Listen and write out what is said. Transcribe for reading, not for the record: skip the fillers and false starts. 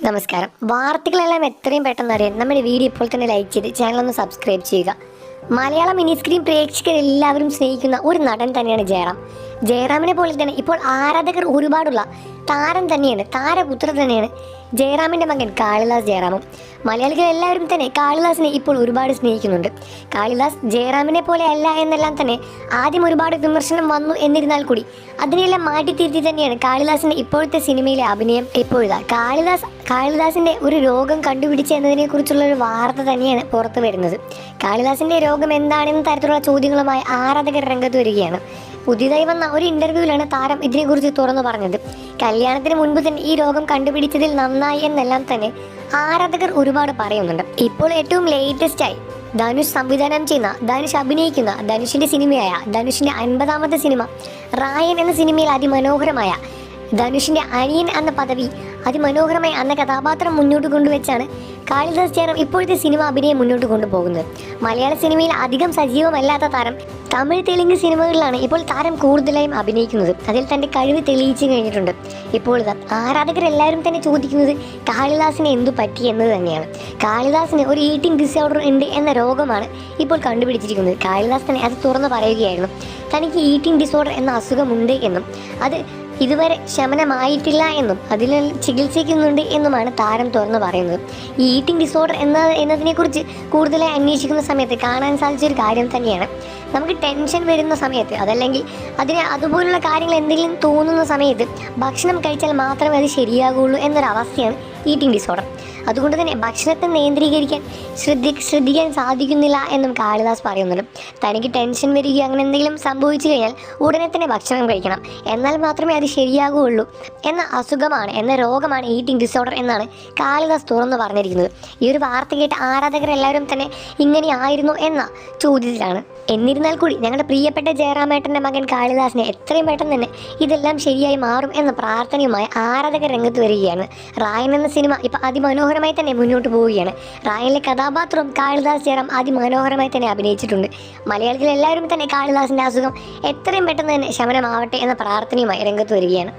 നമസ്കാരം. വാർത്തകളെല്ലാം എത്രയും പെട്ടെന്ന് അറിയാൻ നമ്മുടെ വീഡിയോ ഇപ്പോൾ തന്നെ ലൈക്ക് ചെയ്ത് ചാനൽ ഒന്ന് സബ്സ്ക്രൈബ് ചെയ്യുക. മലയാളം മിനി സ്ക്രീൻ പ്രേക്ഷകരെല്ലാവരും സ്നേഹിക്കുന്ന ഒരു നടൻ തന്നെയാണ് ജയറാം. ജയറാമിനെ പോലെ തന്നെ ഇപ്പോൾ ആരാധകർ ഒരുപാടുള്ള താരം തന്നെയാണ്, താരപുത്രൻ തന്നെയാണ് ജയറാമിൻ്റെ മകൻ കാളിദാസ് ജയറാമും. മലയാളികൾ എല്ലാവരും തന്നെ കാളിദാസിനെ ഇപ്പോൾ ഒരുപാട് സ്നേഹിക്കുന്നുണ്ട്. കാളിദാസ് ജയറാമിനെ പോലെ അല്ല എന്നെല്ലാം തന്നെ ആദ്യം ഒരുപാട് വിമർശനം വന്നു. എന്നിരുന്നാൽ കൂടി അതിനെല്ലാം മാറ്റിത്തിരുത്തി തന്നെയാണ് കാളിദാസിൻ്റെ ഇപ്പോഴത്തെ സിനിമയിലെ അഭിനയം. ഇപ്പോഴാ കാളിദാസിൻ്റെ ഒരു രോഗം കണ്ടുപിടിച്ചെന്നതിനെ കുറിച്ചുള്ള ഒരു വാർത്ത തന്നെയാണ് പുറത്തു വരുന്നത്. കാളിദാസിൻ്റെ രോഗം എന്താണെന്ന തരത്തിലുള്ള ചോദ്യങ്ങളുമായി ആരാധകർ രംഗത്ത് വരികയാണ്. പുതിയതായി വന്ന ഒരു ഇന്റർവ്യൂവിലാണ് താരം ഇതിനെക്കുറിച്ച് തുറന്നു പറഞ്ഞത്. കല്യാണത്തിന് മുൻപ് തന്നെ ഈ രോഗം കണ്ടുപിടിച്ചതിൽ നന്നായി എന്നെല്ലാം തന്നെ ആരാധകർ ഒരുപാട് പറയുന്നുണ്ട്. ഇപ്പോൾ ഏറ്റവും ലേറ്റസ്റ്റായി ധനുഷ് സംവിധാനം ചെയ്യുന്ന, ധനുഷ് അഭിനയിക്കുന്ന, ധനുഷിന്റെ സിനിമയായ ധനുഷിന്റെ 50ാമത്തെ സിനിമ റായൻ എന്ന സിനിമയിൽ അതിമനോഹരമായ ധനുഷിന്റെ അനിയൻ എന്ന പദവി അതിമനോഹരമായി അന്ന കഥാപാത്രം മുന്നോട്ട് കൊണ്ടുവച്ചാണ് കാളിദാസ് ജയറാം ഇപ്പോഴത്തെ സിനിമ അഭിനയം മുന്നോട്ട് കൊണ്ടുപോകുന്നത്. മലയാള സിനിമയിൽ അധികം സജീവമല്ലാത്ത താരം തമിഴ് തെലുങ്ക് സിനിമകളിലാണ് ഇപ്പോൾ താരം കൂടുതലായും അഭിനയിക്കുന്നത്. അതിൽ തൻ്റെ കഴിവ് തെളിയിച്ചു കഴിഞ്ഞിട്ടുണ്ട്. ഇപ്പോൾ ആരാധകരെല്ലാവരും തന്നെ ചോദിക്കുന്നത് കാളിദാസിന് എന്തു പറ്റി എന്നത് തന്നെയാണ്. കാളിദാസിന് ഒരു ഈറ്റിംഗ് ഡിസോർഡർ ഉണ്ട് എന്ന രോഗമാണ് ഇപ്പോൾ കണ്ടുപിടിച്ചിരിക്കുന്നത്. കാളിദാസ് തന്നെ അത് തുറന്നു പറയുകയായിരുന്നു. തനിക്ക് ഈറ്റിംഗ് ഡിസോർഡർ എന്ന അസുഖമുണ്ട് എന്നും അത് ഇതുവരെ ശമനമായിട്ടില്ല എന്നും അതിൽ ചികിത്സിക്കുന്നുണ്ട് എന്നുമാണ് താരം തുറന്നു പറയുന്നത്. ഈ ഈറ്റിംഗ് ഡിസോർഡർ എന്നതിനെക്കുറിച്ച് കൂടുതലായി അന്വേഷിക്കുന്ന സമയത്ത് കാണാൻ സാധിച്ചൊരു കാര്യം തന്നെയാണ്, നമുക്ക് ടെൻഷൻ വരുന്ന സമയത്ത് അതല്ലെങ്കിൽ അതുപോലുള്ള കാര്യങ്ങൾ എന്തെങ്കിലും തോന്നുന്ന സമയത്ത് ഭക്ഷണം കഴിച്ചാൽ മാത്രമേ അത് ശരിയാകുള്ളൂ എന്നൊരവസ്ഥയാണ് ഈറ്റിംഗ് ഡിസോർഡർ. അതുകൊണ്ട് തന്നെ ഭക്ഷണത്തെ നിയന്ത്രീകരിക്കാൻ ശ്രദ്ധിക്കാൻ സാധിക്കുന്നില്ല എന്നും കാളിദാസ് പറയുന്നുണ്ട്. തനിക്ക് ടെൻഷൻ വരിക അങ്ങനെ എന്തെങ്കിലും സംഭവിച്ചു കഴിഞ്ഞാൽ ഉടനെ തന്നെ ഭക്ഷണം കഴിക്കണം, എന്നാൽ മാത്രമേ അത് ശരിയാകുകയുള്ളൂ എന്ന അസുഖമാണ്, എന്ന രോഗമാണ് ഈറ്റിംഗ് ഡിസോർഡർ എന്നാണ് കാളിദാസ് തുറന്നു പറഞ്ഞിരിക്കുന്നത്. ഈ ഒരു വാർത്ത കേട്ട് ആരാധകരെല്ലാവരും തന്നെ ഇങ്ങനെയായിരുന്നു എന്ന ചോദ്യത്തിലാണ്. എന്നിരുന്നാൽ കൂടി ഞങ്ങളുടെ പ്രിയപ്പെട്ട ജയറാമേട്ടൻ്റെ മകൻ കാളിദാസിനെ എത്രയും പെട്ടെന്ന് തന്നെ ഇതെല്ലാം ശരിയായി മാറും എന്ന പ്രാർത്ഥനയുമായി ആരാധകർ രംഗത്ത് വരികയാണ്. റായൻ എന്ന സിനിമ ഇപ്പം അതിമനോഹരമായി തന്നെ മുന്നോട്ട് പോവുകയാണ്. റായനിലെ കഥാപാത്രവും കാളിദാസ് ജയറാം അതിമനോഹരമായി തന്നെ അഭിനയിച്ചിട്ടുണ്ട്. മലയാളത്തിൽ എല്ലാവരും തന്നെ കാളിദാസിൻ്റെ അസുഖം എത്രയും പെട്ടെന്ന് തന്നെ ശമനമാവട്ടെ എന്ന പ്രാർത്ഥനയുമായി രംഗത്ത് വരികയാണ്.